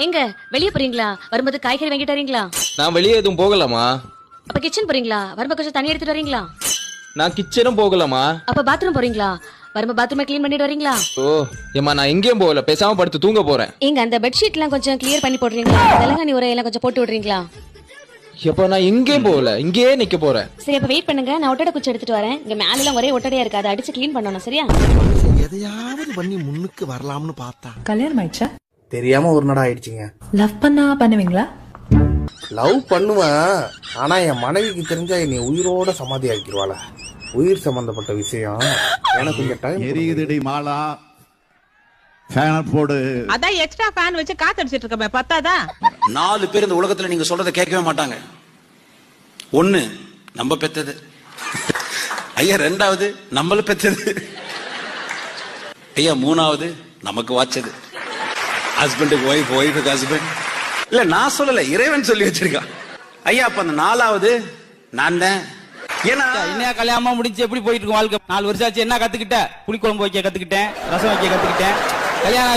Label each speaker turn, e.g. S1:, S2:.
S1: எங்க வெளிய போறீங்களா? வரும்போது காய்கறி வாங்கிட்டு வரீங்களா?
S2: நான் வெளியே எதுவும் போகலாமா?
S1: அப்ப கிச்சன் போறீங்களா? வரும்போது கொஞ்சம் தண்ணி எடுத்துட்டு வரீங்களா?
S2: நான் கிச்சனும் போகலாமா?
S1: அப்ப பாத்ரூம் போறீங்களா? வரும்போது பாத்ரூமை க்ளீன் பண்ணிட்டு வரீங்களா?
S2: ஓ ஏமா, நான் எங்கேயும் போகல, பேசாம படுத்து தூங்க போறேன்.
S1: எங்க அந்த பெட்ஷீட் எல்லாம் கொஞ்சம் கிளியர் பண்ணி போடுறீங்களா? தெலங்கானி உரையெல்லாம் கொஞ்சம் போட்டு விடுறீங்களா?
S2: எப்ப நான் எங்கேயும் போகல, இங்கேயே நிக்க போறேன்.
S1: சரி அப்ப வெயிட் பண்ணுங்க, நான் ஒட்டடை குச்சி எடுத்துட்டு வரேன். இங்க மேல எல்லாம் ஒரே ஒட்டடையா இருக்கு, அதை அடிச்சு க்ளீன் பண்ணணும். சரியா?
S3: எதையாவது பண்ணி முன்னுக்கு வரலாம்னு பார்த்தா
S4: கல்யாணம் ஆயிடுச்சா?
S3: தெரியாம ஒரு நட ஆயிடுச்சுங்க.
S4: லவ் பண்ணா பண்ணுவீங்களா?
S3: லவ் பண்ணுவேன், ஆனா என் மனைவிக்கு தெரிஞ்சா என்னை உயிரோட சமாதி ஆக்கிடுவாள. உயிர் சம்பந்தப்பட்ட விஷயம் எனக்கு கொஞ்சம் டைம்.
S5: எரியுதுடி மாலா, ஃபேன் போடு.
S6: அதான் எக்ஸ்ட்ரா ஃபேன் வச்சு காத்தடிச்சிட்டு இருக்கமே, பத்தாதா?
S7: 4 பேர் இந்த உலகத்துல நீங்க சொல்றதை கேட்கவே மாட்டாங்க. ஒண்ணு நம்ம பெத்தது, ஐயா 2வது நம்மள பெத்தது, ஐயா 3வது நமக்கு வாச்சது. ஹஸ்பண்டுக்கு ஒய்ஃப், ஒய்ஃபுக்கு ஹஸ்பண்ட். இல்ல நான் சொல்லல, இறைவன் சொல்லி வச்சிருக்கான். ஐயா அப்ப அந்த 4வது நான் தான். ஏன்னா
S8: என்ன கல்யாணமா முடிஞ்சு எப்படி போயிட்டு இருக்கு வாழ்க்கை? 4 வருஷம் ஆச்சு, என்ன கத்துக்கிட்ட? புளிக்குழம்பு வைக்க கத்துக்கிட்டேன், ரசம் வைக்க கத்துக்கிட்டேன். கல்யாணம்